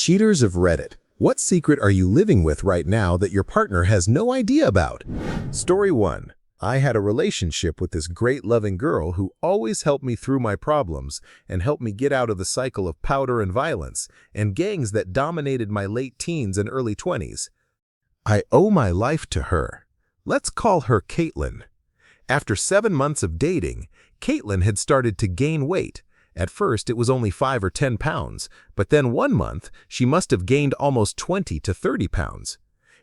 Cheaters of Reddit. What secret are you living with right now that your partner has no idea about? Story 1. I had a relationship with this great loving girl who always helped me through my problems and helped me get out of the cycle of powder and violence and gangs that dominated my late teens and early 20s. I owe my life to her. Let's call her Caitlin. After 7 months of dating, Caitlin had started to gain weight. At first, it was only 5 or 10 pounds, but then 1 month, she must have gained almost 20 to 30 pounds.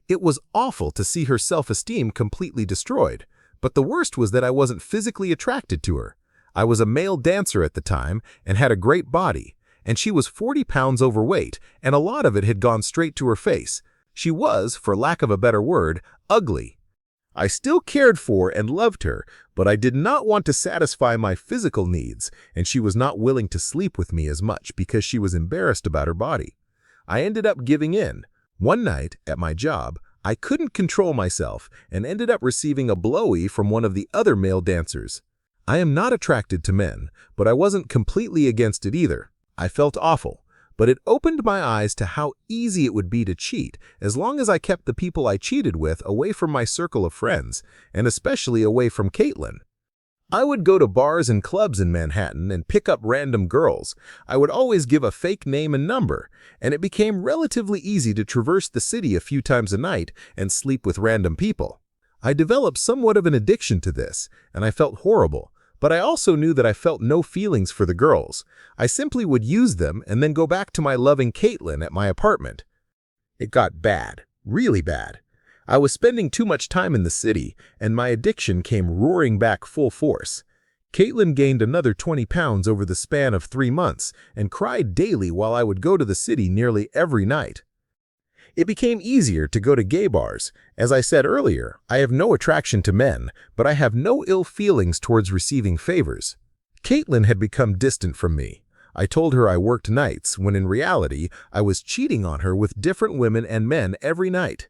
It was awful to see her self-esteem completely destroyed, but the worst was that I wasn't physically attracted to her. I was a male dancer at the time and had a great body, and she was 40 pounds overweight, and a lot of it had gone straight to her face. She was, for lack of a better word, ugly. I still cared for and loved her, but I did not want to satisfy my physical needs, and she was not willing to sleep with me as much because she was embarrassed about her body. I ended up giving in. One night, at my job, I couldn't control myself and ended up receiving a blowy from one of the other male dancers. I am not attracted to men, but I wasn't completely against it either. I felt awful. But it opened my eyes to how easy it would be to cheat as long as I kept the people I cheated with away from my circle of friends, and especially away from Caitlin. I would go to bars and clubs in Manhattan and pick up random girls. I would always give a fake name and number, and it became relatively easy to traverse the city a few times a night and sleep with random people. I developed somewhat of an addiction to this, and I felt horrible. But I also knew that I felt no feelings for the girls. I simply would use them and then go back to my loving Caitlin at my apartment. It got bad, really bad. I was spending too much time in the city, and my addiction came roaring back full force. Caitlin gained another 20 pounds over the span of 3 months and cried daily while I would go to the city nearly every night. It became easier to go to gay bars. As I said earlier, I have no attraction to men, but I have no ill feelings towards receiving favors. Caitlin had become distant from me. I told her I worked nights, when in reality, I was cheating on her with different women and men every night.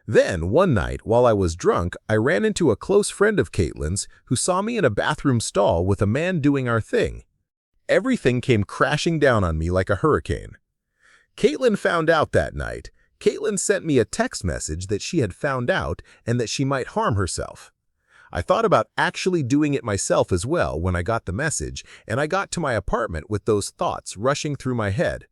Then, one night, while I was drunk, I ran into a close friend of Caitlin's who saw me in a bathroom stall with a man doing our thing. Everything came crashing down on me like a hurricane. Caitlin found out that night. Caitlin sent me a text message that she had found out and that she might harm herself. I thought about actually doing it myself as well when I got the message, and I got to my apartment with those thoughts rushing through my head.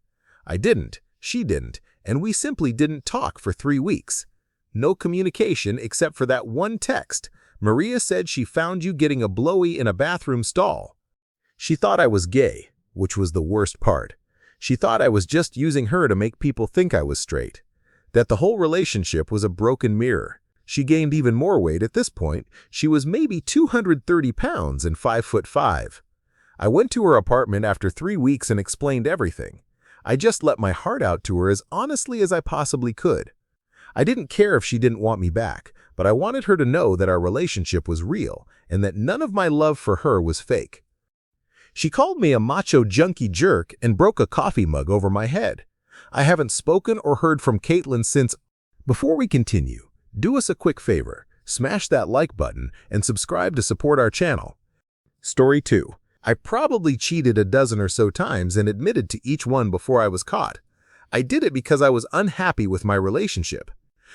I didn't, she didn't, and we simply didn't talk for 3 weeks. No communication except for that one text. Maria said she found you getting a blowy in a bathroom stall. She thought I was gay, which was the worst part. She thought I was just using her to make people think I was straight. That the whole relationship was a broken mirror. She gained even more weight at this point. She was maybe 230 pounds and 5'5". I went to her apartment after 3 weeks and explained everything. I just let my heart out to her as honestly as I possibly could. I didn't care if she didn't want me back, but I wanted her to know that our relationship was real and that none of my love for her was fake. She called me a macho junkie jerk and broke a coffee mug over my head. I haven't spoken or heard from Caitlin since. Before we continue, do us a quick favor, smash that like button and subscribe to support our channel. Story 2. I probably cheated a dozen or so times and admitted to each one before I was caught. I did it because I was unhappy with my relationship.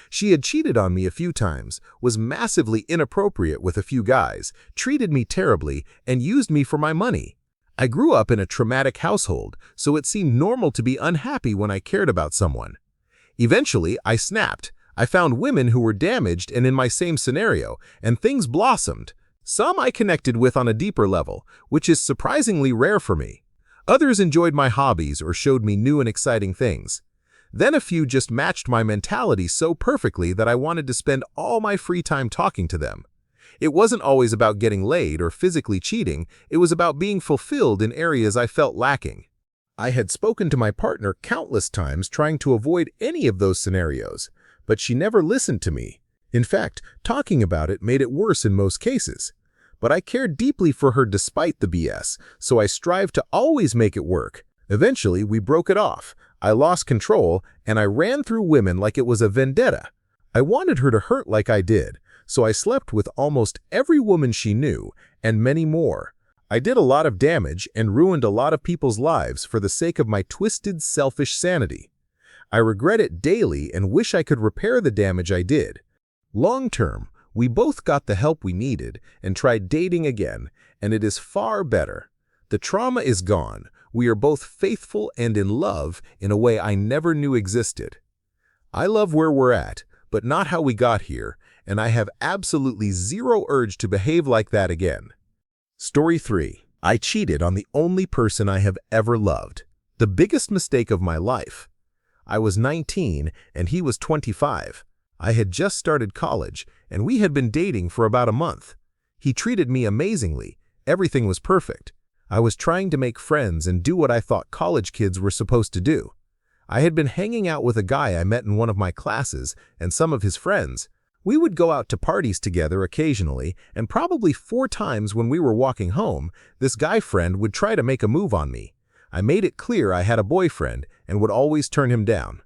She had cheated on me a few times, was massively inappropriate with a few guys, treated me terribly, and used me for my money. I grew up in a traumatic household, so it seemed normal to be unhappy when I cared about someone. Eventually, I snapped. I found women who were damaged and in my same scenario, and things blossomed. Some I connected with on a deeper level, which is surprisingly rare for me. Others enjoyed my hobbies or showed me new and exciting things. Then a few just matched my mentality so perfectly that I wanted to spend all my free time talking to them. It wasn't always about getting laid or physically cheating, it was about being fulfilled in areas I felt lacking. I had spoken to my partner countless times trying to avoid any of those scenarios, but she never listened to me. In fact, talking about it made it worse in most cases. But I cared deeply for her despite the BS, so I strived to always make it work. Eventually, we broke it off. I lost control, and I ran through women like it was a vendetta. I wanted her to hurt like I did. So I slept with almost every woman she knew, and many more. I did a lot of damage and ruined a lot of people's lives for the sake of my twisted, selfish sanity. I regret it daily and wish I could repair the damage I did. Long term, we both got the help we needed and tried dating again, and it is far better. The trauma is gone. We are both faithful and in love in a way I never knew existed. I love where we're at, but not how we got here, and I have absolutely zero urge to behave like that again. Story 3. I cheated on the only person I have ever loved. The biggest mistake of my life. I was 19 and he was 25. I had just started college and we had been dating for about a month. He treated me amazingly. Everything was perfect. I was trying to make friends and do what I thought college kids were supposed to do. I had been hanging out with a guy I met in one of my classes and some of his friends. We would go out to parties together occasionally, and probably 4 times when we were walking home, this guy friend would try to make a move on me. I made it clear I had a boyfriend and would always turn him down.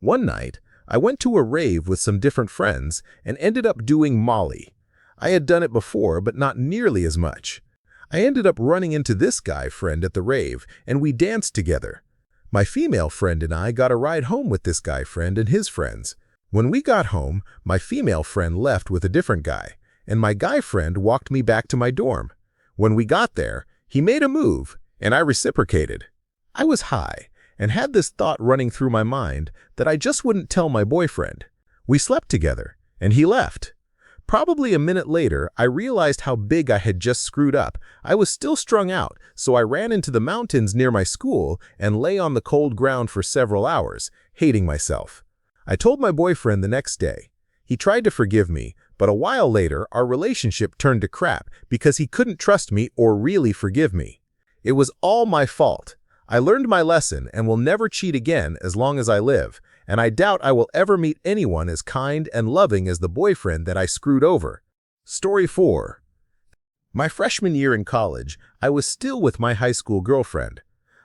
One night, I went to a rave with some different friends and ended up doing Molly. I had done it before, but not nearly as much. I ended up running into this guy friend at the rave, and we danced together. My female friend and I got a ride home with this guy friend and his friends. When we got home, my female friend left with a different guy, and my guy friend walked me back to my dorm. When we got there, he made a move, and I reciprocated. I was high, and had this thought running through my mind that I just wouldn't tell my boyfriend. We slept together, and he left. Probably a minute later, I realized how big I had just screwed up. I was still strung out, so I ran into the mountains near my school and lay on the cold ground for several hours, hating myself. I told my boyfriend the next day. He tried to forgive me, but a while later, our relationship turned to crap because he couldn't trust me or really forgive me. It was all my fault. I learned my lesson and will never cheat again as long as I live, and I doubt I will ever meet anyone as kind and loving as the boyfriend that I screwed over. Story 4. My freshman year in college, I was still with my high school girlfriend.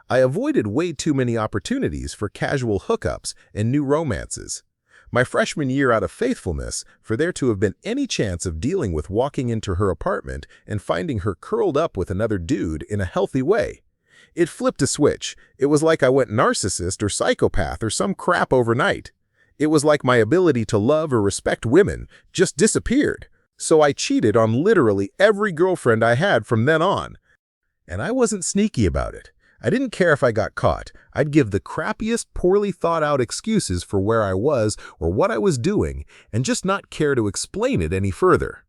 I avoided way too many opportunities for casual hookups and new romances. My freshman year out of faithfulness, for there to have been any chance of dealing with walking into her apartment and finding her curled up with another dude in a healthy way. It flipped a switch. It was like I went narcissist or psychopath or some crap overnight. It was like my ability to love or respect women just disappeared. So I cheated on literally every girlfriend I had from then on. And I wasn't sneaky about it. I didn't care if I got caught. I'd give the crappiest, poorly thought out excuses for where I was or what I was doing and just not care to explain it any further.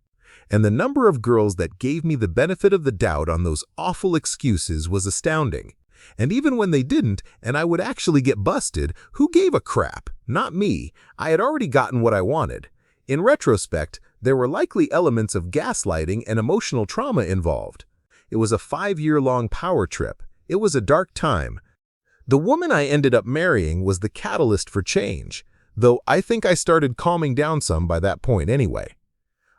And the number of girls that gave me the benefit of the doubt on those awful excuses was astounding. And even when they didn't, and I would actually get busted, who gave a crap? Not me. I had already gotten what I wanted. In retrospect, there were likely elements of gaslighting and emotional trauma involved. It was a 5-year-long power trip. It was a dark time. The woman I ended up marrying was the catalyst for change, though I think I started calming down some by that point anyway.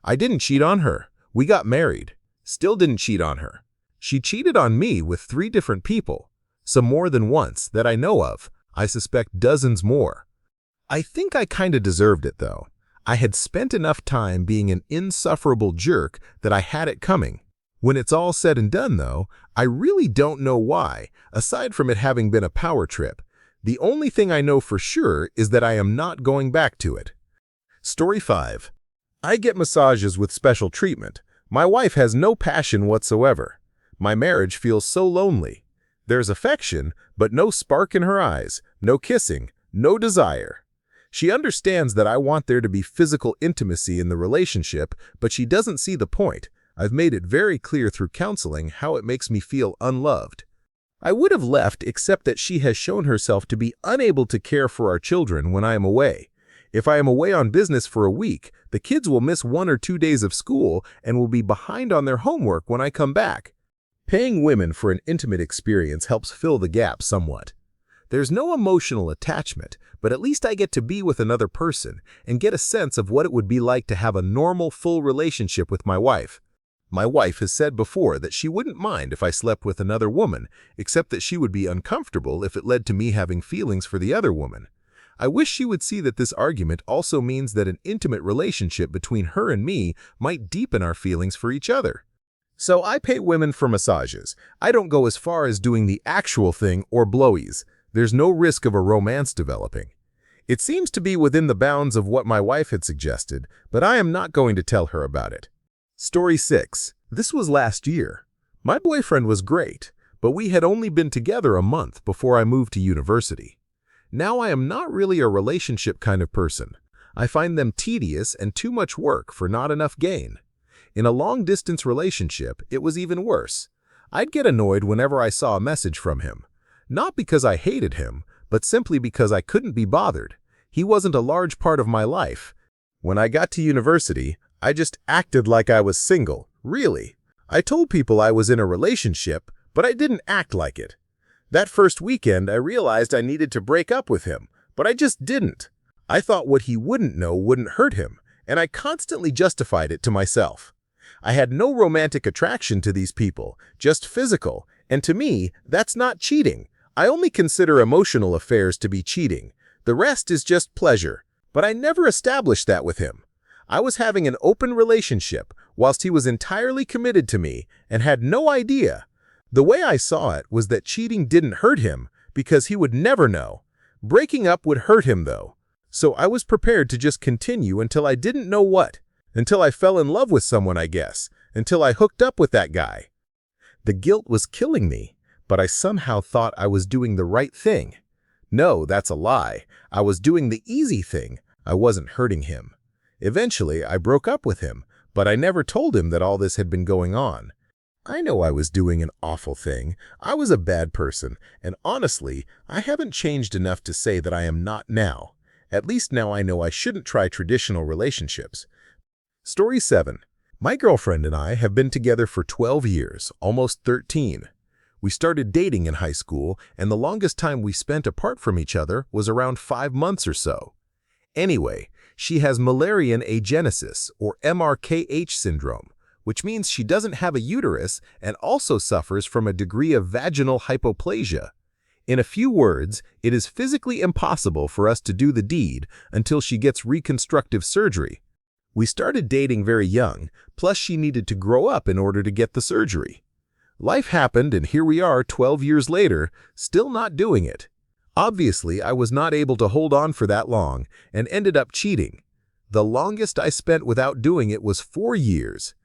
I didn't cheat on her. We got married. Still didn't cheat on her. She cheated on me with 3 different people, some more than once that I know of. I suspect dozens more. I think I kinda deserved it though. I had spent enough time being an insufferable jerk that I had it coming. When it's all said and done though, I really don't know why, aside from it having been a power trip. The only thing I know for sure is that I am not going back to it. Story 5. I get massages with special treatment. My wife has no passion whatsoever. My marriage feels so lonely. There's affection, but no spark in her eyes, no kissing, no desire. She understands that I want there to be physical intimacy in the relationship, but she doesn't see the point. I've made it very clear through counseling how it makes me feel unloved. I would have left except that she has shown herself to be unable to care for our children when I am away. If I am away on business for a week, the kids will miss 1 or 2 days of school and will be behind on their homework when I come back. Paying women for an intimate experience helps fill the gap somewhat. There's no emotional attachment, but at least I get to be with another person and get a sense of what it would be like to have a normal, full relationship with my wife. My wife has said before that she wouldn't mind if I slept with another woman, except that she would be uncomfortable if it led to me having feelings for the other woman. I wish she would see that this argument also means that an intimate relationship between her and me might deepen our feelings for each other. So I pay women for massages. I don't go as far as doing the actual thing or blowies. There's no risk of a romance developing. It seems to be within the bounds of what my wife had suggested, but I am not going to tell her about it. Story 6. This was last year. My boyfriend was great, but we had only been together a month before I moved to university. Now I am not really a relationship kind of person. I find them tedious and too much work for not enough gain. In a long-distance relationship, it was even worse. I'd get annoyed whenever I saw a message from him. Not because I hated him, but simply because I couldn't be bothered. He wasn't a large part of my life. When I got to university, I just acted like I was single, really. I told people I was in a relationship, but I didn't act like it. That first weekend, I realized I needed to break up with him, but I just didn't. I thought what he wouldn't know wouldn't hurt him, and I constantly justified it to myself. I had no romantic attraction to these people, just physical, and to me, that's not cheating. I only consider emotional affairs to be cheating. The rest is just pleasure. But I never established that with him. I was having an open relationship whilst he was entirely committed to me and had no idea. The way I saw it was that cheating didn't hurt him because he would never know. Breaking up would hurt him, though. So I was prepared to just continue until I didn't know what. Until I fell in love with someone, I guess. Until I hooked up with that guy. The guilt was killing me, but I somehow thought I was doing the right thing. No, that's a lie. I was doing the easy thing. I wasn't hurting him. Eventually, I broke up with him, but I never told him that all this had been going on. I know I was doing an awful thing. I was a bad person, and honestly, I haven't changed enough to say that I am not now. At least now I know I shouldn't try traditional relationships. Story 7. My girlfriend and I have been together for 12 years, almost 13. We started dating in high school, and the longest time we spent apart from each other was around 5 months or so. Anyway, she has Müllerian agenesis, or MRKH syndrome, which means she doesn't have a uterus and also suffers from a degree of vaginal hypoplasia. In a few words, it is physically impossible for us to do the deed until she gets reconstructive surgery. We started dating very young, plus she needed to grow up in order to get the surgery. Life happened, and here we are 12 years later, still not doing it. Obviously, I was not able to hold on for that long and ended up cheating. The longest I spent without doing it was 4 years.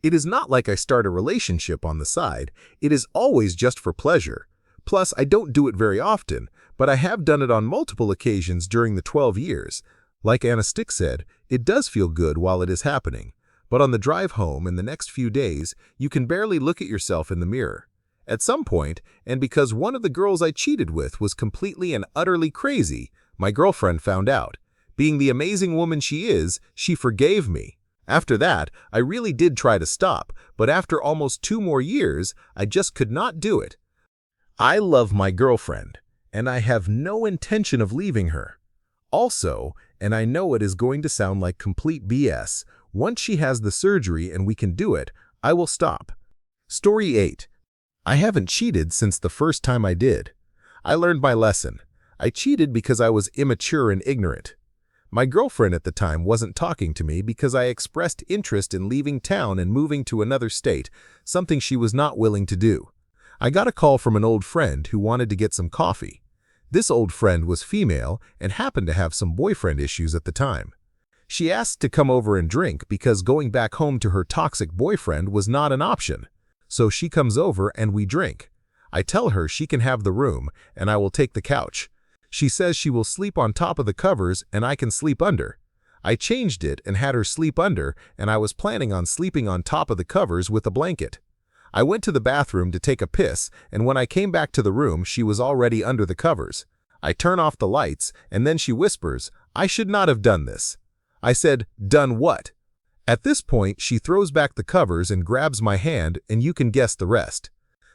It is not like I start a relationship on the side. It is always just for pleasure. Plus, I don't do it very often, but I have done it on multiple occasions during the 12 years. Like Anna Stick said, it does feel good while it is happening. But on the drive home in the next few days, you can barely look at yourself in the mirror. At some point, and because one of the girls I cheated with was completely and utterly crazy, my girlfriend found out. Being the amazing woman she is, she forgave me. After that, I really did try to stop, but after almost 2 more years, I just could not do it. I love my girlfriend, and I have no intention of leaving her. Also, and I know it is going to sound like complete BS, once she has the surgery and we can do it, I will stop. Story 8. I haven't cheated since the first time I did. I learned my lesson. I cheated because I was immature and ignorant. My girlfriend at the time wasn't talking to me because I expressed interest in leaving town and moving to another state, something she was not willing to do. I got a call from an old friend who wanted to get some coffee. This old friend was female and happened to have some boyfriend issues at the time. She asked to come over and drink because going back home to her toxic boyfriend was not an option. So she comes over and we drink. I tell her she can have the room and I will take the couch. She says she will sleep on top of the covers and I can sleep under. I changed it and had her sleep under, and I was planning on sleeping on top of the covers with a blanket. I went to the bathroom to take a piss, and when I came back to the room, she was already under the covers. I turn off the lights, and then she whispers, "I should not have done this." I said, "Done what?" At this point, she throws back the covers and grabs my hand, and you can guess the rest.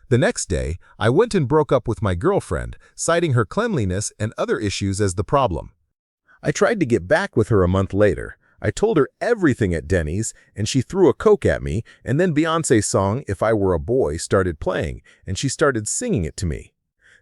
The next day, I went and broke up with my girlfriend, citing her cleanliness and other issues as the problem. I tried to get back with her a month later. I told her everything at Denny's, and she threw a Coke at me, and then Beyoncé's song, "If I Were a Boy," started playing, and she started singing it to me.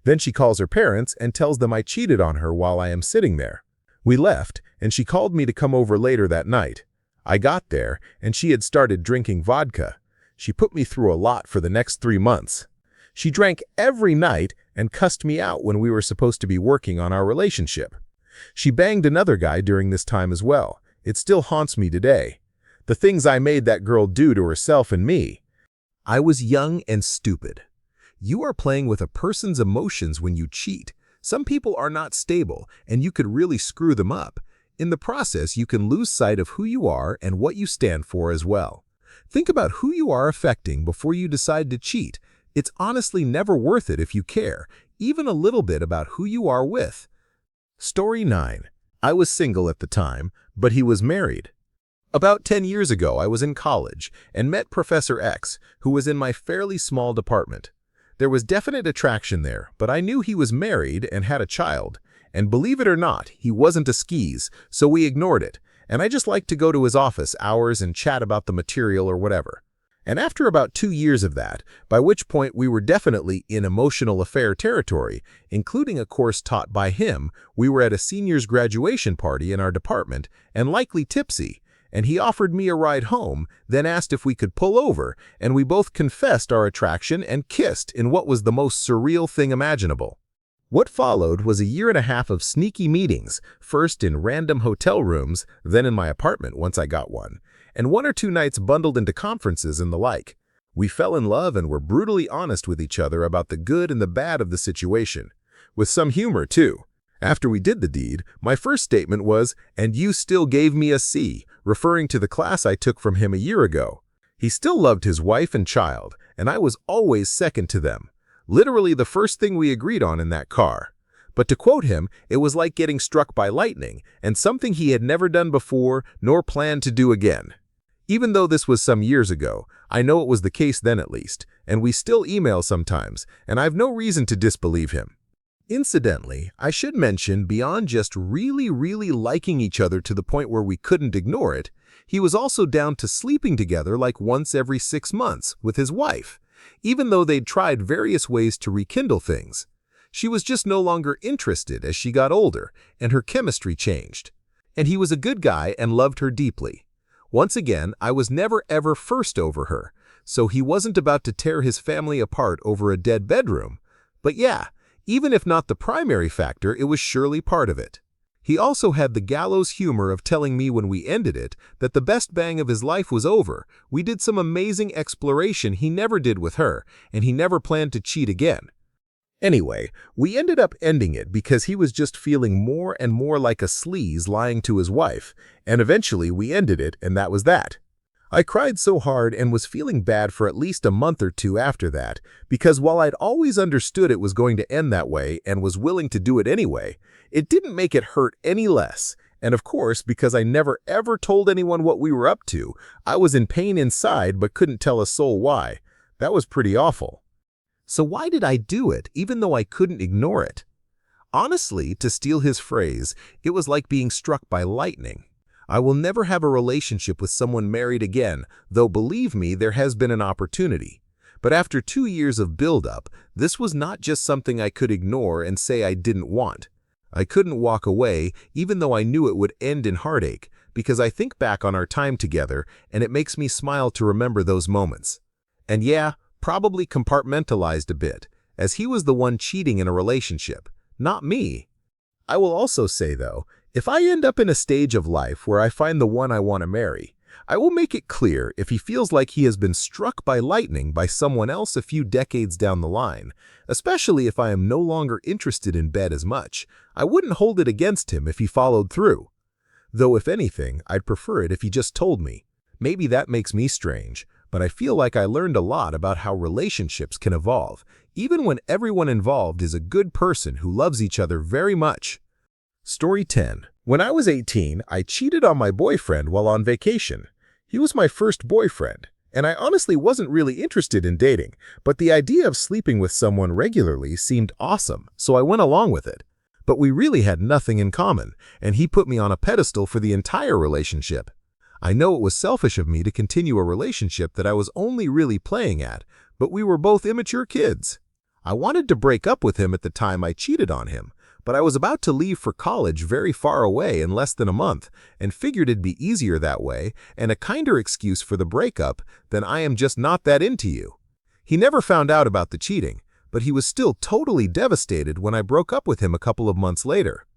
Then she calls her parents and tells them I cheated on her while I am sitting there. We left, and she called me to come over later that night. I got there, and she had started drinking vodka. She put me through a lot for the next 3 months. She drank every night and cussed me out when we were supposed to be working on our relationship. She banged another guy during this time as well. It still haunts me today. The things I made that girl do to herself and me. I was young and stupid. You are playing with a person's emotions when you cheat. Some people are not stable, and you could really screw them up. In the process, you can lose sight of who you are and what you stand for as well. Think about who you are affecting before you decide to cheat. It's honestly never worth it if you care, even a little bit, about who you are with. Story 9. I was single at the time, but he was married. About 10 years ago, I was in college and met Professor X, who was in my fairly small department. There was definite attraction there, but I knew he was married and had a child. And believe it or not, he wasn't a skis, so we ignored it, and I just liked to go to his office hours and chat about the material or whatever. And after about 2 years of that, by which point we were definitely in emotional affair territory, including a course taught by him, we were at a senior's graduation party in our department and likely tipsy, and he offered me a ride home, then asked if we could pull over, and we both confessed our attraction and kissed in what was the most surreal thing imaginable. What followed was a year and a half of sneaky meetings, first in random hotel rooms, then in my apartment once I got one, and 1 or 2 nights bundled into conferences and the like. We fell in love and were brutally honest with each other about the good and the bad of the situation, with some humor too. After we did the deed, my first statement was, "And you still gave me a C," referring to the class I took from him a year ago. He still loved his wife and child, and I was always second to them. Literally the first thing we agreed on in that car. But to quote him, it was like getting struck by lightning, and something he had never done before nor planned to do again. Even though this was some years ago, I know it was the case then at least, and we still email sometimes, and I've no reason to disbelieve him. Incidentally, I should mention, beyond just really liking each other to the point where we couldn't ignore it, he was also down to sleeping together like once every 6 months with his wife, even though they'd tried various ways to rekindle things. She was just no longer interested as she got older, and her chemistry changed. And he was a good guy and loved her deeply. Once again, I was never ever first over her, so he wasn't about to tear his family apart over a dead bedroom. But yeah, even if not the primary factor, it was surely part of it. He also had the gallows humor of telling me when we ended it that the best bang of his life was over. We did some amazing exploration he never did with her, and he never planned to cheat again. Anyway, we ended up ending it because he was just feeling more and more like a sleaze lying to his wife, and eventually we ended it, and that was that. I cried so hard and was feeling bad for at least a month or 2 after that, because while I'd always understood it was going to end that way and was willing to do it anyway, it didn't make it hurt any less. And of course, because I never ever told anyone what we were up to, I was in pain inside but couldn't tell a soul why. That was pretty awful. So why did I do it, even though I couldn't ignore it? Honestly, to steal his phrase, it was like being struck by lightning. I will never have a relationship with someone married again, though believe me, there has been an opportunity. But after 2 years of build-up, this was not just something I could ignore and say I didn't want. I couldn't walk away, even though I knew it would end in heartache, because I think back on our time together, and it makes me smile to remember those moments. And yeah, probably compartmentalized a bit, as he was the one cheating in a relationship, not me. I will also say, though, if I end up in a stage of life where I find the one I want to marry, I will make it clear if he feels like he has been struck by lightning by someone else a few decades down the line, especially if I am no longer interested in bed as much. I wouldn't hold it against him if he followed through. Though if anything, I'd prefer it if he just told me. Maybe that makes me strange, but I feel like I learned a lot about how relationships can evolve, even when everyone involved is a good person who loves each other very much. Story 10. When I was 18, I cheated on my boyfriend while on vacation. He was my first boyfriend, and I honestly wasn't really interested in dating, but the idea of sleeping with someone regularly seemed awesome, so I went along with it. But we really had nothing in common, and he put me on a pedestal for the entire relationship. I know it was selfish of me to continue a relationship that I was only really playing at, but we were both immature kids. I wanted to break up with him at the time I cheated on him, but I was about to leave for college very far away in less than a month and figured it'd be easier that way and a kinder excuse for the breakup than "I am just not that into you." He never found out about the cheating, but he was still totally devastated when I broke up with him a couple of months later.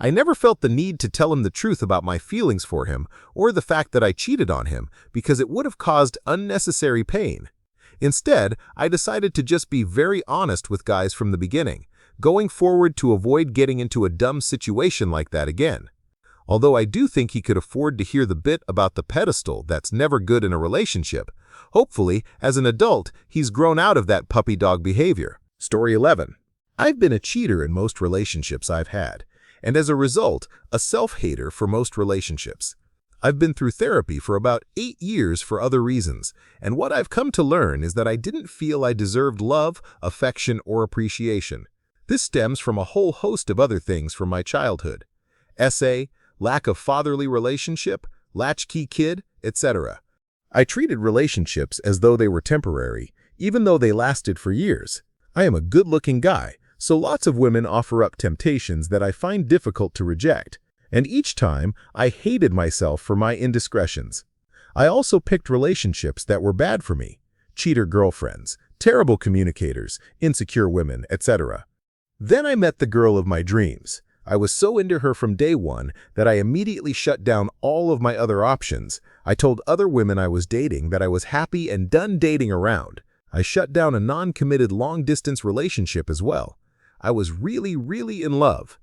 I never felt the need to tell him the truth about my feelings for him or the fact that I cheated on him because it would have caused unnecessary pain. Instead, I decided to just be very honest with guys from the beginning, going forward to avoid getting into a dumb situation like that again. Although I do think he could afford to hear the bit about the pedestal that's never good in a relationship, hopefully, as an adult, he's grown out of that puppy dog behavior. Story 11. I've been a cheater in most relationships I've had, and as a result, a self-hater for most relationships. I've been through therapy for about 8 years for other reasons, and what I've come to learn is that I didn't feel I deserved love, affection, or appreciation. This stems from a whole host of other things from my childhood. SA, lack of fatherly relationship, latchkey kid, etc. I treated relationships as though they were temporary, even though they lasted for years. I am a good-looking guy, so lots of women offer up temptations that I find difficult to reject, and each time I hated myself for my indiscretions. I also picked relationships that were bad for me: cheater girlfriends, terrible communicators, insecure women, etc. Then I met the girl of my dreams. I was so into her from day one that I immediately shut down all of my other options. I told other women I was dating that I was happy and done dating around. I shut down a non-committed long-distance relationship as well. I was really, really in love.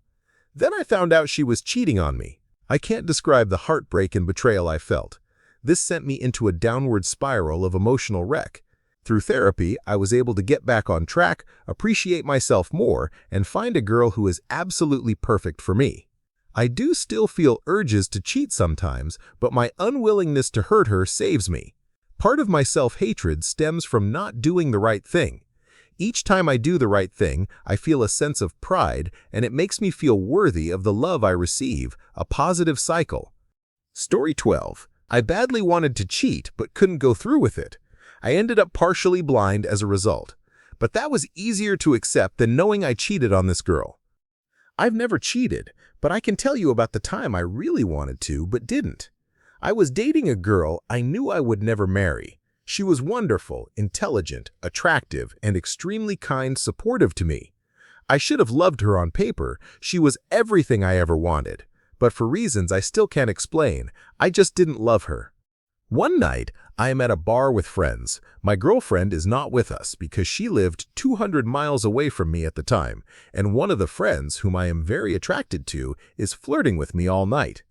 Then I found out she was cheating on me. I can't describe the heartbreak and betrayal I felt. This sent me into a downward spiral of emotional wreck. Through therapy, I was able to get back on track, appreciate myself more, and find a girl who is absolutely perfect for me. I do still feel urges to cheat sometimes, but my unwillingness to hurt her saves me. Part of my self-hatred stems from not doing the right thing. Each time I do the right thing, I feel a sense of pride, and it makes me feel worthy of the love I receive, a positive cycle. Story 12. I badly wanted to cheat, but couldn't go through with it. I ended up partially blind as a result, but that was easier to accept than knowing I cheated on this girl. I've never cheated, but I can tell you about the time I really wanted to, but didn't. I was dating a girl I knew I would never marry. She was wonderful, intelligent, attractive, and extremely kind, supportive to me. I should have loved her on paper. She was everything I ever wanted. But for reasons I still can't explain, I just didn't love her. One night, I am at a bar with friends. My girlfriend is not with us because she lived 200 miles away from me at the time, and one of the friends, whom I am very attracted to, is flirting with me all night.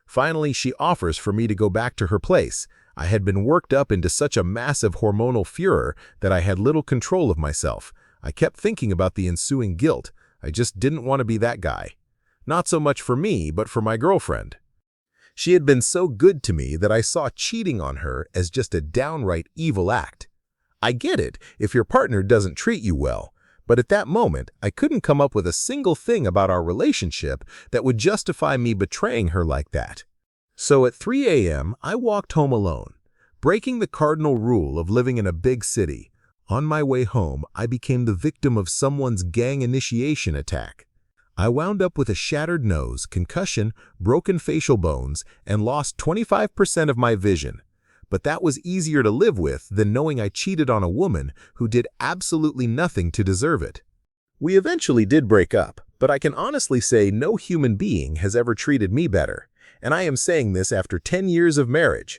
Finally, she offers for me to go back to her place. I had been worked up into such a massive hormonal furor that I had little control of myself. I kept thinking about the ensuing guilt. I just didn't want to be that guy. Not so much for me, but for my girlfriend. She had been so good to me that I saw cheating on her as just a downright evil act. I get it if your partner doesn't treat you well, but at that moment, I couldn't come up with a single thing about our relationship that would justify me betraying her like that. So at 3 a.m., I walked home alone, breaking the cardinal rule of living in a big city. On my way home, I became the victim of someone's gang initiation attack. I wound up with a shattered nose, concussion, broken facial bones, and lost 25% of my vision. But that was easier to live with than knowing I cheated on a woman who did absolutely nothing to deserve it. We eventually did break up, but I can honestly say no human being has ever treated me better. And I am saying this after 10 years of marriage.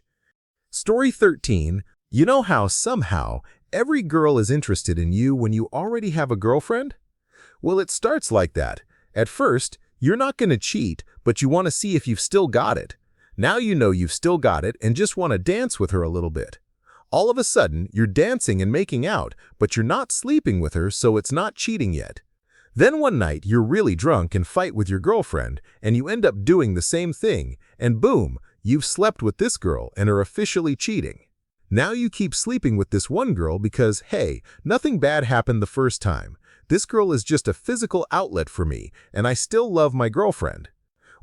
Story 13. You know how somehow every girl is interested in you when you already have a girlfriend? Well, it starts like that. At first, you're not going to cheat, but you want to see if you've still got it. Now you know you've still got it and just want to dance with her a little bit. All of a sudden, you're dancing and making out, but you're not sleeping with her, so it's not cheating yet. Then one night, you're really drunk and fight with your girlfriend, and you end up doing the same thing, and boom, you've slept with this girl and are officially cheating. Now you keep sleeping with this one girl because, hey, nothing bad happened the first time. This girl is just a physical outlet for me, and I still love my girlfriend.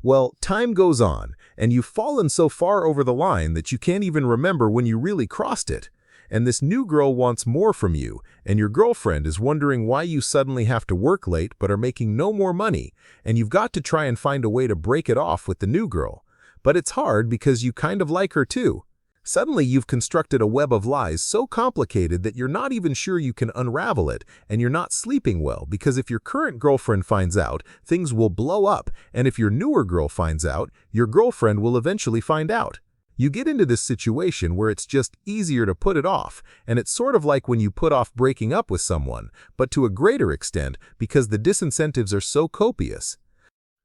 Well, time goes on, and you've fallen so far over the line that you can't even remember when you really crossed it. And this new girl wants more from you, and your girlfriend is wondering why you suddenly have to work late but are making no more money, and you've got to try and find a way to break it off with the new girl. But it's hard because you kind of like her too. Suddenly, you've constructed a web of lies so complicated that you're not even sure you can unravel it, and you're not sleeping well because if your current girlfriend finds out, things will blow up, and if your newer girl finds out, your girlfriend will eventually find out. You get into this situation where it's just easier to put it off, and it's sort of like when you put off breaking up with someone, but to a greater extent because the disincentives are so copious.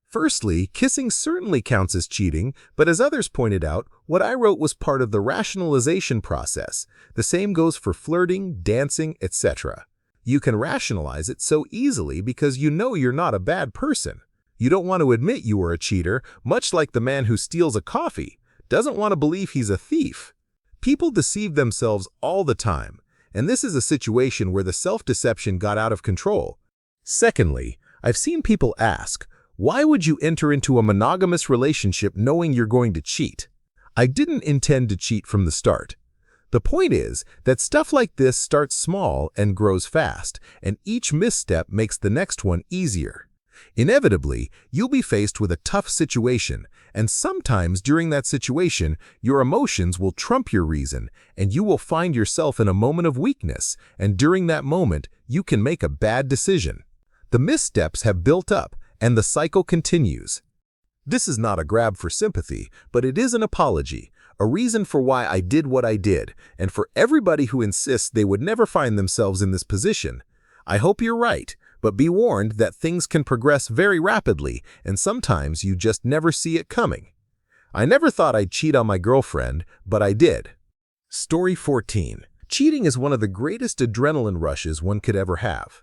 Firstly, kissing certainly counts as cheating, but as others pointed out, what I wrote was part of the rationalization process. The same goes for flirting, dancing, etc. You can rationalize it so easily because you know you're not a bad person. You don't want to admit you are a cheater, much like the man who steals a coffee, doesn't want to believe he's a thief. People deceive themselves all the time, and this is a situation where the self-deception got out of control. Secondly, I've seen people ask, why would you enter into a monogamous relationship knowing you're going to cheat? I didn't intend to cheat from the start. The point is that stuff like this starts small and grows fast, and each misstep makes the next one easier. Inevitably, you'll be faced with a tough situation, and sometimes during that situation, your emotions will trump your reason, and you will find yourself in a moment of weakness, and during that moment, you can make a bad decision. The missteps have built up, and the cycle continues. This is not a grab for sympathy, but it is an apology, a reason for why I did what I did, and for everybody who insists they would never find themselves in this position. I hope you're right, but be warned that things can progress very rapidly, and sometimes you just never see it coming. I never thought I'd cheat on my girlfriend, but I did. Story 14. Cheating is one of the greatest adrenaline rushes one could ever have.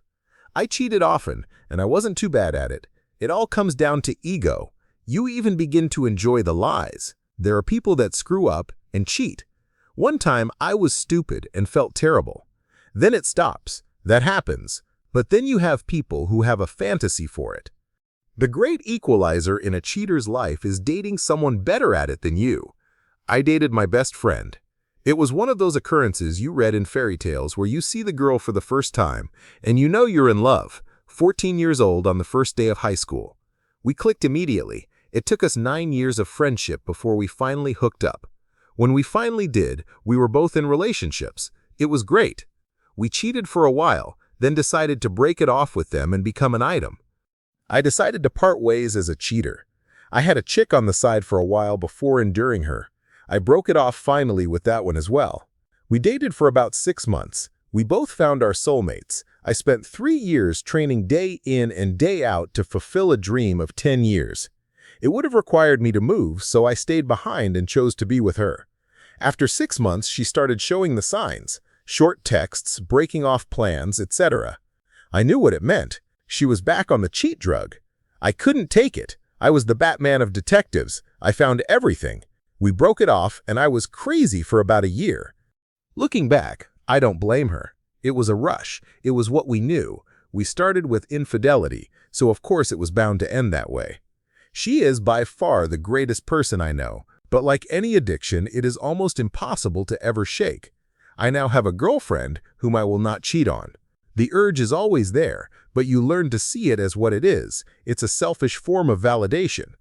I cheated often, and I wasn't too bad at it. It all comes down to ego. You even begin to enjoy the lies. There are people that screw up and cheat. One time, I was stupid and felt terrible. Then it stops. That happens. But then you have people who have a fantasy for it. The great equalizer in a cheater's life is dating someone better at it than you. I dated my best friend. It was one of those occurrences you read in fairy tales where you see the girl for the first time, and you know you're in love. 14 years old on the first day of high school. We clicked immediately. It took us 9 years of friendship before we finally hooked up. When we finally did, we were both in relationships. It was great. We cheated for a while, then decided to break it off with them and become an item. I decided to part ways as a cheater. I had a chick on the side for a while before enduring her. I broke it off finally with that one as well. We dated for about 6 months. We both found our soulmates. I spent 3 years training day in and day out to fulfill a dream of 10 years. It would have required me to move, so I stayed behind and chose to be with her. After 6 months, she started showing the signs, short texts, breaking off plans, etc. I knew what it meant. She was back on the cheat drug. I couldn't take it. I was the Batman of detectives. I found everything. We broke it off, and I was crazy for about a year. Looking back, I don't blame her. It was a rush. It was what we knew. We started with infidelity, so of course it was bound to end that way. She is by far the greatest person I know, but like any addiction, it is almost impossible to ever shake. I now have a girlfriend whom I will not cheat on. The urge is always there, but you learn to see it as what it is. It's a selfish form of validation.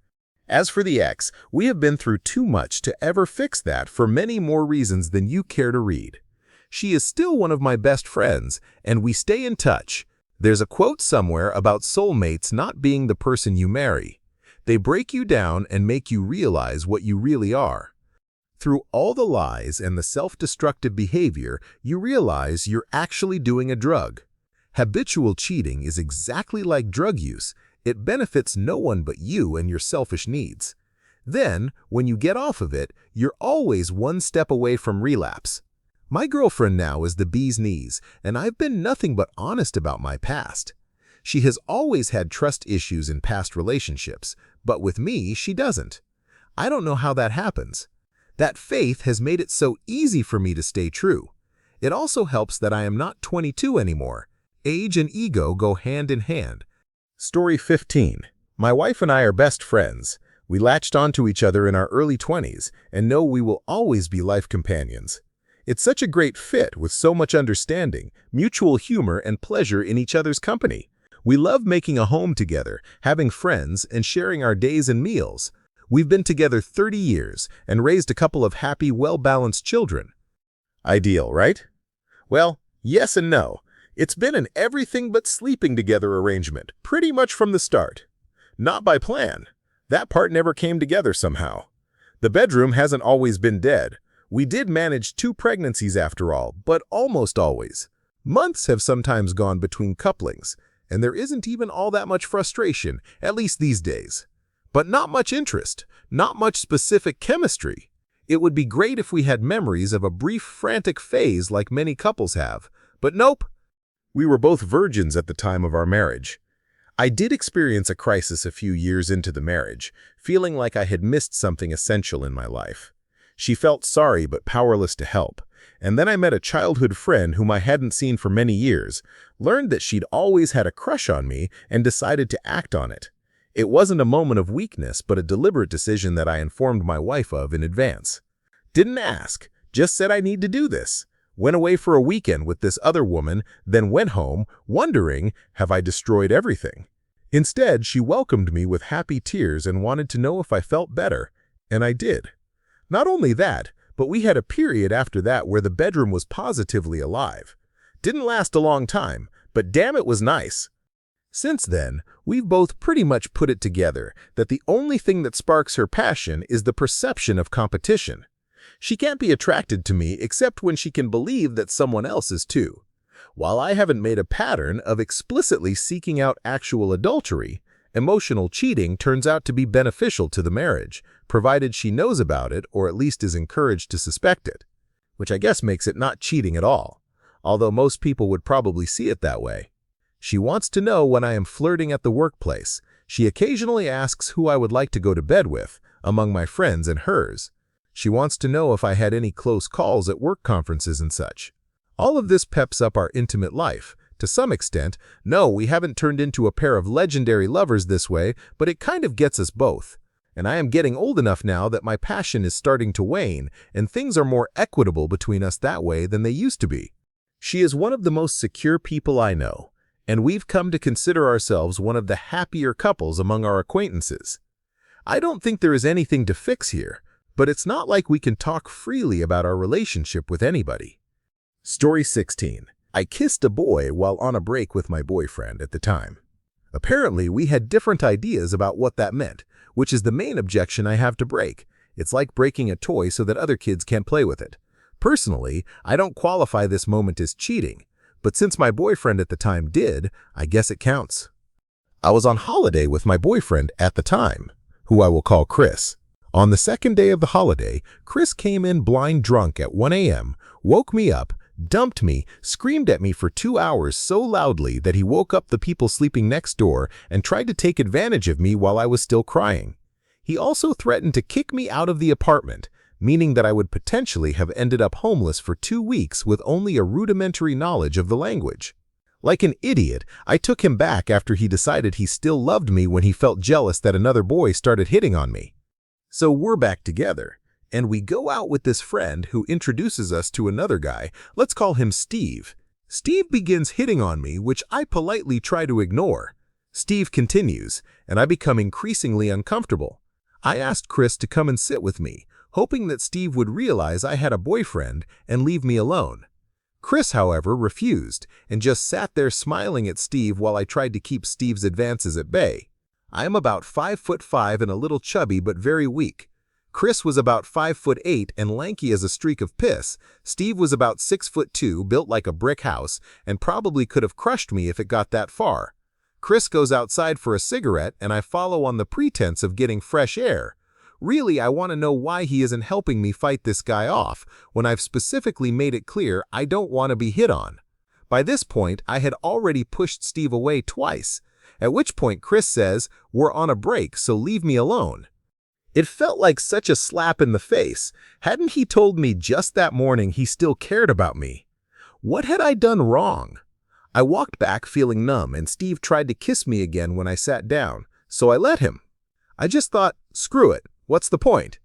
As for the ex, we have been through too much to ever fix that for many more reasons than you care to read. She is still one of my best friends, and we stay in touch. There's a quote somewhere about soulmates not being the person you marry. They break you down and make you realize what you really are. Through all the lies and the self-destructive behavior, you realize you're actually doing a drug. Habitual cheating is exactly like drug use. It benefits no one but you and your selfish needs. Then, when you get off of it, you're always one step away from relapse. My girlfriend now is the bee's knees, and I've been nothing but honest about my past. She has always had trust issues in past relationships, but with me, she doesn't. I don't know how that happens. That faith has made it so easy for me to stay true. It also helps that I am not 22 anymore. Age and ego go hand in hand. Story 15. My wife and I are best friends. We latched onto each other in our early 20s and know we will always be life companions. It's such a great fit with so much understanding, mutual humor, and pleasure in each other's company. We love making a home together, having friends, and sharing our days and meals. We've been together 30 years and raised a couple of happy, well-balanced children. Ideal, right? Well, yes and no. It's been an everything but sleeping together arrangement, pretty much from the start. Not by plan. That part never came together somehow. The bedroom hasn't always been dead. We did manage 2 pregnancies after all, but almost always. Months have sometimes gone between couplings, and there isn't even all that much frustration, at least these days. But not much interest, not much specific chemistry. It would be great if we had memories of a brief, frantic phase like many couples have, but nope. We were both virgins at the time of our marriage. I did experience a crisis a few years into the marriage, feeling like I had missed something essential in my life. She felt sorry but powerless to help, and then I met a childhood friend whom I hadn't seen for many years, learned that she'd always had a crush on me, and decided to act on it. It wasn't a moment of weakness, but a deliberate decision that I informed my wife of in advance. Didn't ask, just said I need to do this. Went away for a weekend with this other woman, then went home, wondering, have I destroyed everything? Instead, she welcomed me with happy tears and wanted to know if I felt better, and I did. Not only that, but we had a period after that where the bedroom was positively alive. Didn't last a long time, but damn it was nice. Since then, we've both pretty much put it together that the only thing that sparks her passion is the perception of competition. She can't be attracted to me except when she can believe that someone else is too. While I haven't made a pattern of explicitly seeking out actual adultery, emotional cheating turns out to be beneficial to the marriage, provided she knows about it or at least is encouraged to suspect it, which I guess makes it not cheating at all, although most people would probably see it that way. She wants to know when I am flirting at the workplace. She occasionally asks who I would like to go to bed with, among my friends and hers. She wants to know if I had any close calls at work conferences and such. All of this peps up our intimate life. To some extent, no, we haven't turned into a pair of legendary lovers this way, but it kind of gets us both. And I am getting old enough now that my passion is starting to wane, and things are more equitable between us that way than they used to be. She is one of the most secure people I know, and we've come to consider ourselves one of the happier couples among our acquaintances. I don't think there is anything to fix here, but it's not like we can talk freely about our relationship with anybody. Story 16. I kissed a boy while on a break with my boyfriend at the time. Apparently, we had different ideas about what that meant, which is the main objection I have to break. It's like breaking a toy so that other kids can't play with it. Personally, I don't qualify this moment as cheating, but since my boyfriend at the time did, I guess it counts. I was on holiday with my boyfriend at the time, who I will call Chris. On the second day of the holiday, Chris came in blind drunk at 1 a.m., woke me up, dumped me, screamed at me for 2 hours so loudly that he woke up the people sleeping next door and tried to take advantage of me while I was still crying. He also threatened to kick me out of the apartment, meaning that I would potentially have ended up homeless for 2 weeks with only a rudimentary knowledge of the language. Like an idiot, I took him back after he decided he still loved me when he felt jealous that another boy started hitting on me. So we're back together, and we go out with this friend who introduces us to another guy. Let's call him Steve. Steve begins hitting on me, which I politely try to ignore. Steve continues, and I become increasingly uncomfortable. I asked Chris to come and sit with me, hoping that Steve would realize I had a boyfriend and leave me alone. Chris, however, refused and just sat there smiling at Steve while I tried to keep Steve's advances at bay. I am about 5'5" and a little chubby but very weak. Chris was about 5'8" and lanky as a streak of piss. Steve was about 6'2", built like a brick house, and probably could have crushed me if it got that far. Chris goes outside for a cigarette, and I follow on the pretense of getting fresh air. Really, I want to know why he isn't helping me fight this guy off, when I've specifically made it clear I don't want to be hit on. By this point, I had already pushed Steve away twice, at which point Chris says, "We're on a break, so leave me alone." It felt like such a slap in the face. Hadn't he told me just that morning he still cared about me? What had I done wrong? I walked back feeling numb, and Steve tried to kiss me again when I sat down, so I let him. I just thought, screw it, what's the point?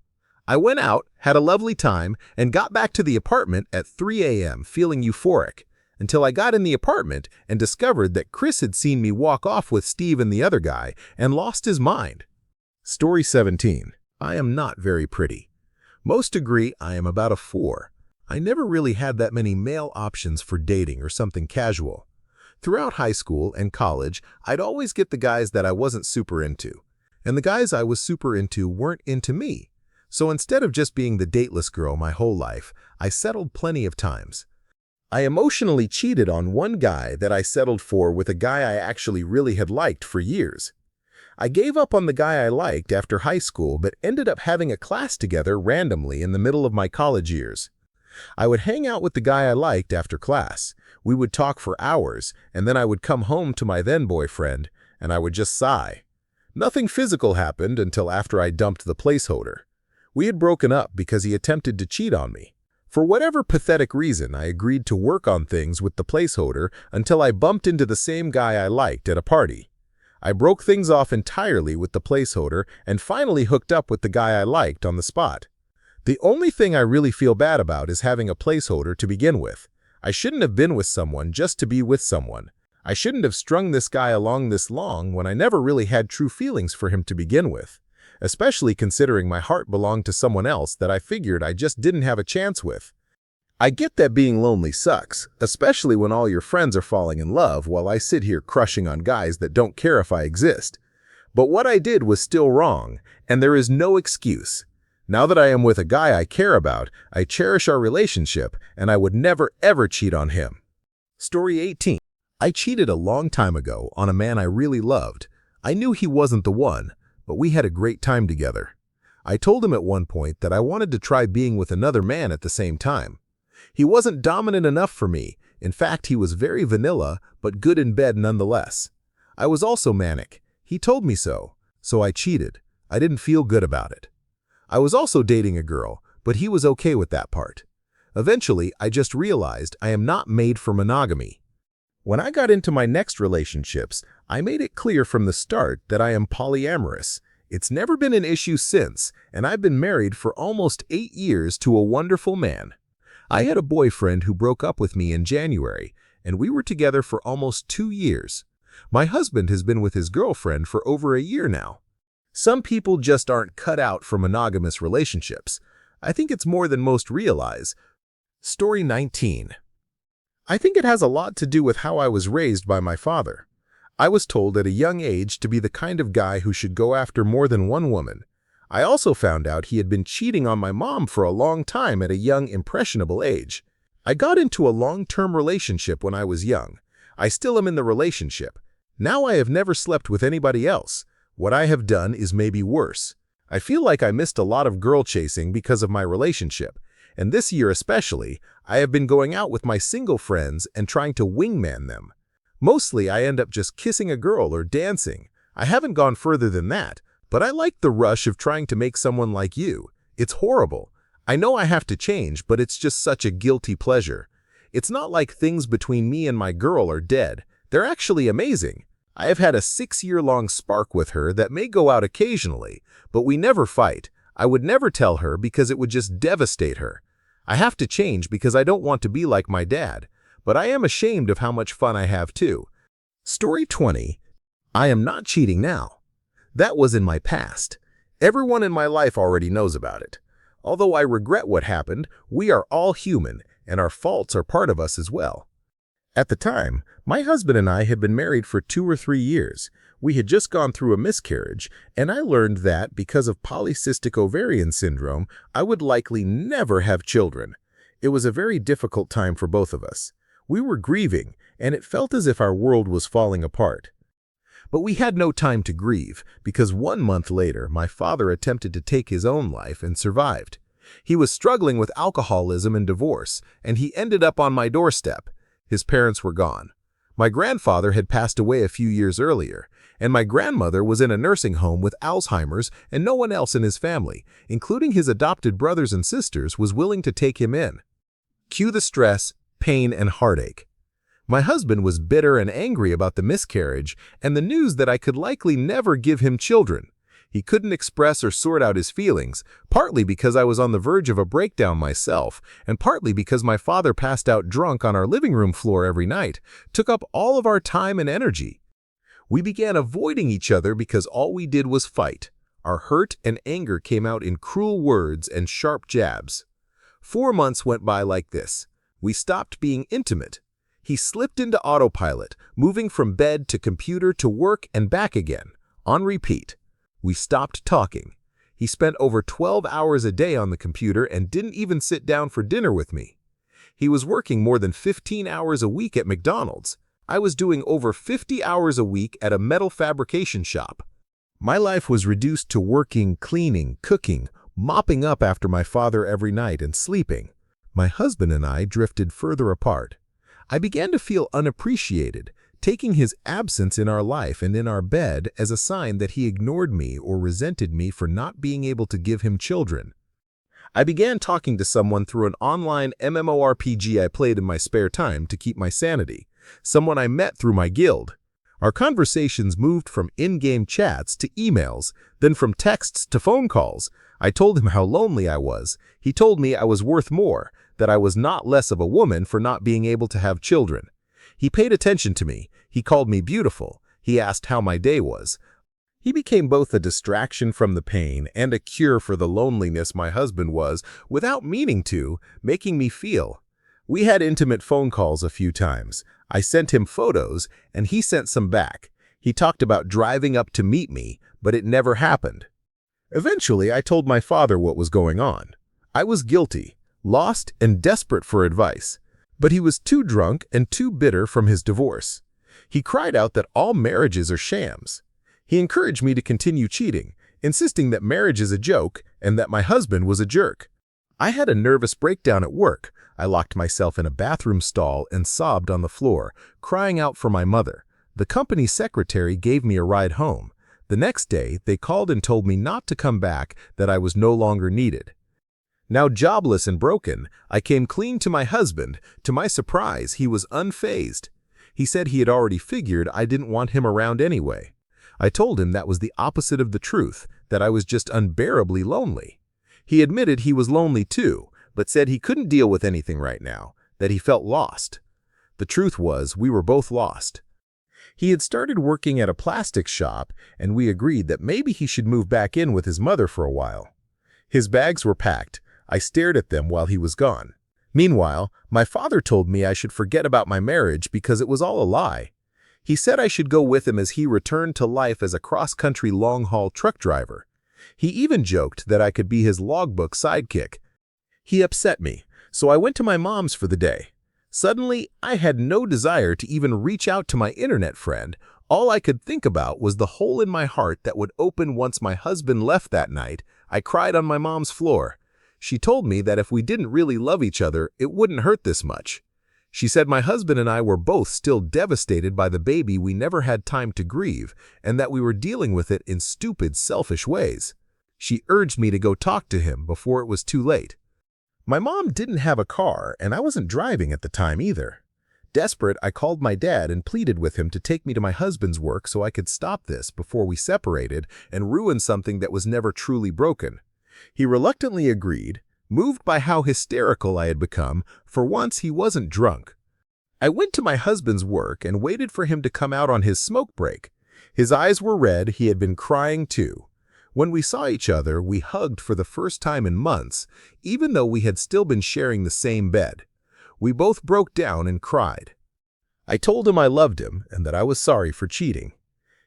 I went out, had a lovely time, and got back to the apartment at 3 a.m. feeling euphoric, until I got in the apartment and discovered that Chris had seen me walk off with Steve and the other guy and lost his mind. Story 17. I am not very pretty. Most agree I am about a 4. I never really had that many male options for dating or something casual. Throughout high school and college, I'd always get the guys that I wasn't super into. And the guys I was super into weren't into me. So instead of just being the dateless girl my whole life, I settled plenty of times. I emotionally cheated on one guy that I settled for with a guy I actually really had liked for years. I gave up on the guy I liked after high school but ended up having a class together randomly in the middle of my college years. I would hang out with the guy I liked after class. We would talk for hours, and then I would come home to my then-boyfriend, and I would just sigh. Nothing physical happened until after I dumped the placeholder. We had broken up because he attempted to cheat on me. For whatever pathetic reason, I agreed to work on things with the placeholder until I bumped into the same guy I liked at a party. I broke things off entirely with the placeholder and finally hooked up with the guy I liked on the spot. The only thing I really feel bad about is having a placeholder to begin with. I shouldn't have been with someone just to be with someone. I shouldn't have strung this guy along this long when I never really had true feelings for him to begin with, especially considering my heart belonged to someone else that I figured I just didn't have a chance with. I get that being lonely sucks, especially when all your friends are falling in love while I sit here crushing on guys that don't care if I exist. But what I did was still wrong, and there is no excuse. Now that I am with a guy I care about, I cherish our relationship, and I would never ever cheat on him. Story 18. I cheated a long time ago on a man I really loved. I knew he wasn't the one, but we had a great time together. I told him at one point that I wanted to try being with another man at the same time. He wasn't dominant enough for me. In fact, he was very vanilla, but good in bed nonetheless. I was also manic. He told me so I cheated. I didn't feel good about it. I was also dating a girl, but he was okay with that part. Eventually, I just realized I am not made for monogamy. When I got into my next relationships, I made it clear from the start that I am polyamorous. It's never been an issue since, and I've been married for almost 8 years to a wonderful man. I had a boyfriend who broke up with me in January, and we were together for almost 2 years. My husband has been with his girlfriend for over a year now. Some people just aren't cut out for monogamous relationships. I think it's more than most realize. Story 19. I think it has a lot to do with how I was raised by my father. I was told at a young age to be the kind of guy who should go after more than one woman. I also found out he had been cheating on my mom for a long time at a young, impressionable age. I got into a long-term relationship when I was young. I still am in the relationship. Now I have never slept with anybody else. What I have done is maybe worse. I feel like I missed a lot of girl chasing because of my relationship. And this year especially, I have been going out with my single friends and trying to wingman them. Mostly I end up just kissing a girl or dancing. I haven't gone further than that, but I like the rush of trying to make someone like you. It's horrible. I know I have to change, but it's just such a guilty pleasure. It's not like things between me and my girl are dead. They're actually amazing. I have had a 6-year-long spark with her that may go out occasionally, but we never fight. I would never tell her because it would just devastate her. I have to change because I don't want to be like my dad, but I am ashamed of how much fun I have too. Story 20. I am not cheating now. That was in my past. Everyone in my life already knows about it. Although I regret what happened, we are all human, and our faults are part of us as well. At the time, my husband and I had been married for 2 or 3 years. We had just gone through a miscarriage, and I learned that because of polycystic ovarian syndrome, I would likely never have children. It was a very difficult time for both of us. We were grieving, and it felt as if our world was falling apart. But we had no time to grieve, because 1 month later, my father attempted to take his own life and survived. He was struggling with alcoholism and divorce, and he ended up on my doorstep. His parents were gone. My grandfather had passed away a few years earlier, and my grandmother was in a nursing home with Alzheimer's, and no one else in his family, including his adopted brothers and sisters, was willing to take him in. Cue the stress, pain, and heartache. My husband was bitter and angry about the miscarriage and the news that I could likely never give him children. He couldn't express or sort out his feelings, partly because I was on the verge of a breakdown myself, and partly because my father passed out drunk on our living room floor every night, took up all of our time and energy. We began avoiding each other because all we did was fight. Our hurt and anger came out in cruel words and sharp jabs. 4 months went by like this. We stopped being intimate. He slipped into autopilot, moving from bed to computer to work and back again, on repeat. We stopped talking. He spent over 12 hours a day on the computer and didn't even sit down for dinner with me. He was working more than 15 hours a week at McDonald's. I was doing over 50 hours a week at a metal fabrication shop. My life was reduced to working, cleaning, cooking, mopping up after my father every night and sleeping. My husband and I drifted further apart. I began to feel unappreciated, taking his absence in our life and in our bed as a sign that he ignored me or resented me for not being able to give him children. I began talking to someone through an online MMORPG I played in my spare time to keep my sanity, someone I met through my guild. Our conversations moved from in-game chats to emails, then from texts to phone calls. I told him how lonely I was. He told me I was worth more, that I was not less of a woman for not being able to have children. He paid attention to me. He called me beautiful. He asked how my day was. He became both a distraction from the pain and a cure for the loneliness my husband was, without meaning to, making me feel. We had intimate phone calls a few times. I sent him photos, and he sent some back. He talked about driving up to meet me, but it never happened. Eventually, I told my father what was going on. I was guilty, lost, and desperate for advice. But he was too drunk and too bitter from his divorce. He cried out that all marriages are shams. He encouraged me to continue cheating, insisting that marriage is a joke and that my husband was a jerk. I had a nervous breakdown at work. I locked myself in a bathroom stall and sobbed on the floor, crying out for my mother. The company secretary gave me a ride home. The next day, they called and told me not to come back, that I was no longer needed. Now jobless and broken, I came clean to my husband. To my surprise, he was unfazed. He said he had already figured I didn't want him around anyway. I told him that was the opposite of the truth, that I was just unbearably lonely. He admitted he was lonely too, but said he couldn't deal with anything right now, that he felt lost. The truth was, we were both lost. He had started working at a plastics shop, and we agreed that maybe he should move back in with his mother for a while. His bags were packed. I stared at them while he was gone. Meanwhile, my father told me I should forget about my marriage because it was all a lie. He said I should go with him as he returned to life as a cross-country long-haul truck driver. He even joked that I could be his logbook sidekick. He upset me, so I went to my mom's for the day. Suddenly, I had no desire to even reach out to my internet friend. All I could think about was the hole in my heart that would open once my husband left that night. I cried on my mom's floor. She told me that if we didn't really love each other, it wouldn't hurt this much. She said my husband and I were both still devastated by the baby we never had time to grieve, and that we were dealing with it in stupid, selfish ways. She urged me to go talk to him before it was too late. My mom didn't have a car, and I wasn't driving at the time either. Desperate, I called my dad and pleaded with him to take me to my husband's work so I could stop this before we separated and ruin something that was never truly broken. He reluctantly agreed, moved by how hysterical I had become. For once, he wasn't drunk. I went to my husband's work and waited for him to come out on his smoke break. His eyes were red. He had been crying too. When we saw each other, we hugged for the first time in months, even though we had still been sharing the same bed. We both broke down and cried. I told him I loved him and that I was sorry for cheating.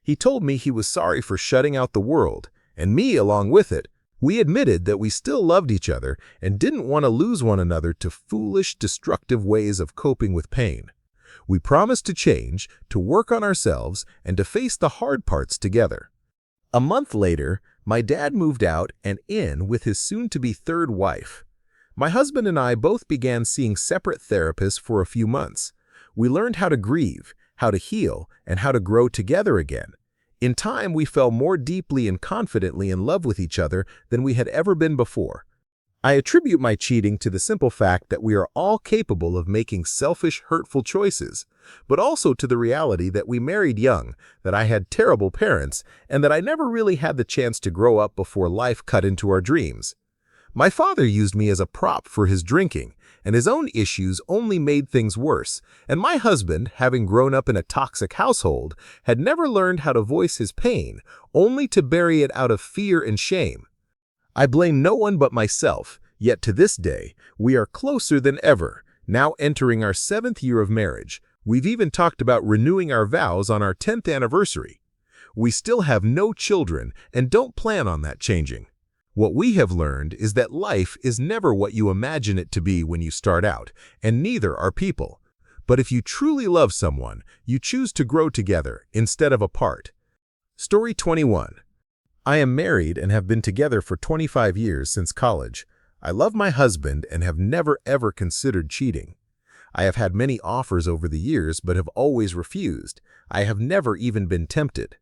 He told me he was sorry for shutting out the world, and me along with it. We admitted that we still loved each other and didn't want to lose one another to foolish, destructive ways of coping with pain. We promised to change, to work on ourselves, and to face the hard parts together. A month later, my dad moved out and in with his soon-to-be third wife. My husband and I both began seeing separate therapists for a few months. We learned how to grieve, how to heal, and how to grow together again. In time, we fell more deeply and confidently in love with each other than we had ever been before. I attribute my cheating to the simple fact that we are all capable of making selfish, hurtful choices, but also to the reality that we married young, that I had terrible parents, and that I never really had the chance to grow up before life cut into our dreams. My father used me as a prop for his drinking, and his own issues only made things worse. And my husband, having grown up in a toxic household, had never learned how to voice his pain, only to bury it out of fear and shame. I blame no one but myself, yet to this day, we are closer than ever, now entering our 7th year of marriage. We've even talked about renewing our vows on our 10th anniversary. We still have no children and don't plan on that changing. What we have learned is that life is never what you imagine it to be when you start out, and neither are people. But if you truly love someone, you choose to grow together instead of apart. Story 21. I am married and have been together for 25 years since college. I love my husband and have never ever considered cheating. I have had many offers over the years but have always refused. I have never even been tempted.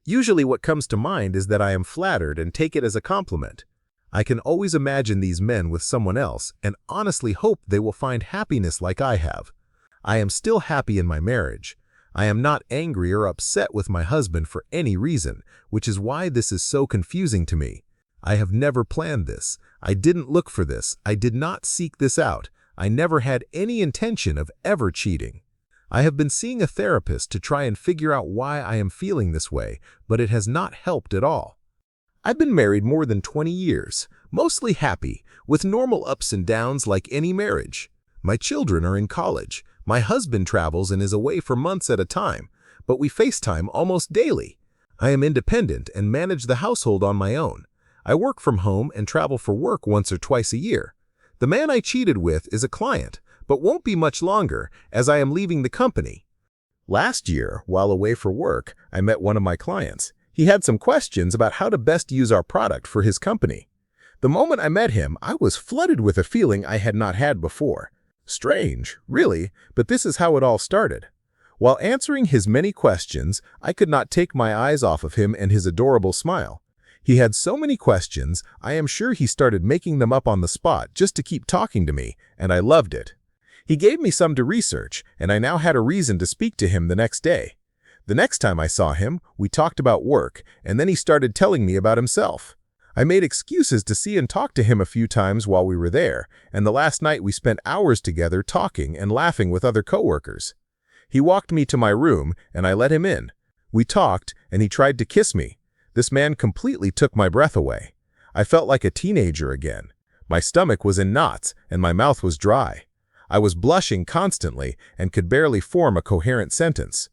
Usually what comes to mind is that I am flattered and take it as a compliment. I can always imagine these men with someone else and honestly hope they will find happiness like I have. I am still happy in my marriage. I am not angry or upset with my husband for any reason, which is why this is so confusing to me. I have never planned this. I didn't look for this. I did not seek this out. I never had any intention of ever cheating. I have been seeing a therapist to try and figure out why I am feeling this way, but it has not helped at all. I've been married more than 20 years, mostly happy, with normal ups and downs like any marriage. My children are in college. My husband travels and is away for months at a time, but we FaceTime almost daily. I am independent and manage the household on my own. I work from home and travel for work once or twice a year. The man I cheated with is a client, but won't be much longer as I am leaving the company. Last year, while away for work, I met one of my clients. He had some questions about how to best use our product for his company. The moment I met him, I was flooded with a feeling I had not had before. Strange, really, but this is how it all started. While answering his many questions, I could not take my eyes off of him and his adorable smile. He had so many questions, I am sure he started making them up on the spot just to keep talking to me, and I loved it. He gave me some to research, and I now had a reason to speak to him the next day. The next time I saw him, we talked about work, and then he started telling me about himself. I made excuses to see and talk to him a few times while we were there, and the last night we spent hours together talking and laughing with other coworkers. He walked me to my room, and I let him in. We talked, and he tried to kiss me. This man completely took my breath away. I felt like a teenager again. My stomach was in knots, and my mouth was dry. I was blushing constantly and could barely form a coherent sentence.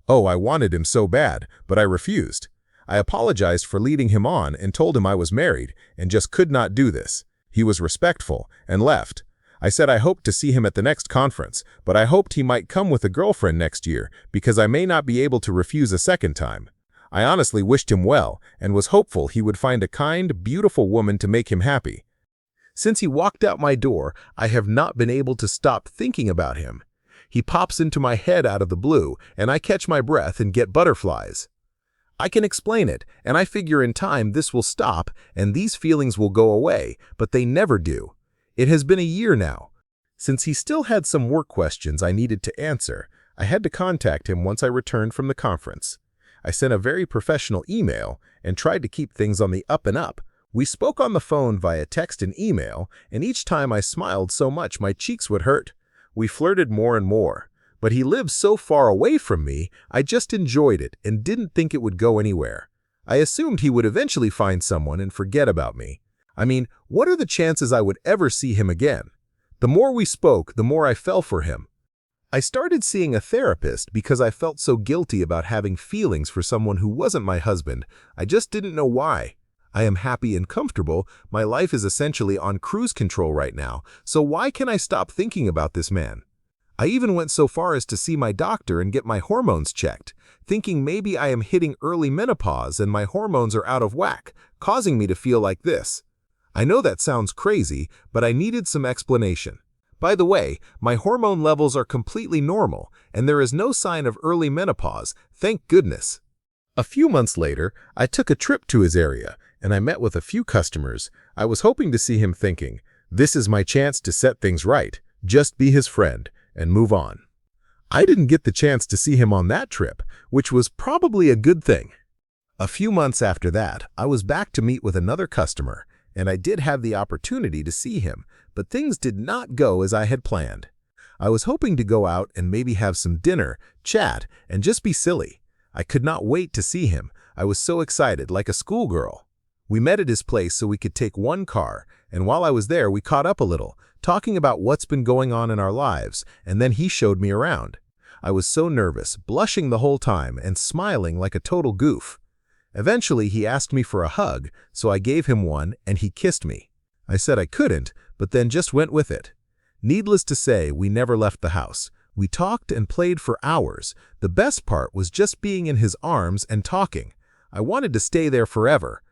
Oh, I wanted him so bad, but I refused. I apologized for leading him on and told him I was married and just could not do this. He was respectful and left. I said I hoped to see him at the next conference, but I hoped he might come with a girlfriend next year because I may not be able to refuse a second time. I honestly wished him well and was hopeful he would find a kind, beautiful woman to make him happy. Since he walked out my door, I have not been able to stop thinking about him. He pops into my head out of the blue, and I catch my breath and get butterflies. I can explain it, and I figure in time this will stop and these feelings will go away, but they never do. It has been a year now. Since he still had some work questions I needed to answer, I had to contact him once I returned from the conference. I sent a very professional email and tried to keep things on the up and up. We spoke on the phone via text and email, and each time I smiled so much my cheeks would hurt. We flirted more and more. But he lives so far away from me, I just enjoyed it and didn't think it would go anywhere. I assumed he would eventually find someone and forget about me. I mean, what are the chances I would ever see him again? The more we spoke, the more I fell for him. I started seeing a therapist because I felt so guilty about having feelings for someone who wasn't my husband. I just didn't know why. I am happy and comfortable. My life is essentially on cruise control right now, so why can I stop thinking about this man? I even went so far as to see my doctor and get my hormones checked, thinking maybe I am hitting early menopause and my hormones are out of whack, causing me to feel like this. I know that sounds crazy, but I needed some explanation. By the way, my hormone levels are completely normal, and there is no sign of early menopause, thank goodness. A few months later, I took a trip to his area, and I met with a few customers. I was hoping to see him thinking, this is my chance to set things right, just be his friend, and move on. I didn't get the chance to see him on that trip, which was probably a good thing. A few months after that, I was back to meet with another customer, and I did have the opportunity to see him, but things did not go as I had planned. I was hoping to go out and maybe have some dinner, chat, and just be silly. I could not wait to see him. I was so excited, like a schoolgirl. We met at his place so we could take one car, and while I was there, we caught up a little, talking about what's been going on in our lives, and then he showed me around. I was so nervous, blushing the whole time and smiling like a total goof. Eventually, he asked me for a hug, so I gave him one and he kissed me. I said I couldn't, but then just went with it. Needless to say, we never left the house. We talked and played for hours. The best part was just being in his arms and talking. I wanted to stay there forever.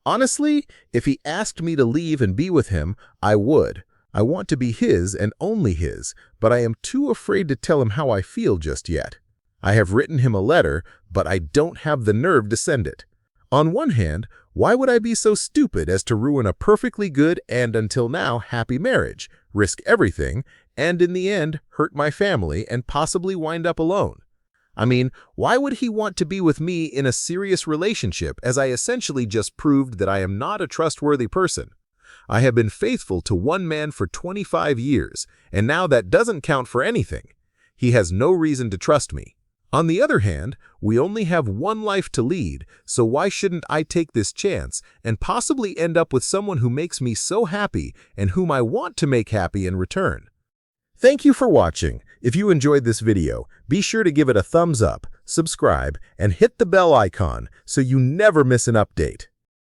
Honestly, if he asked me to leave and be with him, I would. I want to be his and only his, but I am too afraid to tell him how I feel just yet. I have written him a letter, but I don't have the nerve to send it. On one hand, why would I be so stupid as to ruin a perfectly good and until now happy marriage, risk everything, and in the end hurt my family and possibly wind up alone? I mean, why would he want to be with me in a serious relationship as I essentially just proved that I am not a trustworthy person? I have been faithful to one man for 25 years, and now that doesn't count for anything. He has no reason to trust me. On the other hand, we only have one life to lead, so why shouldn't I take this chance and possibly end up with someone who makes me so happy and whom I want to make happy in return? Thank you for watching. If you enjoyed this video, be sure to give it a thumbs up, subscribe, and hit the bell icon so you never miss an update.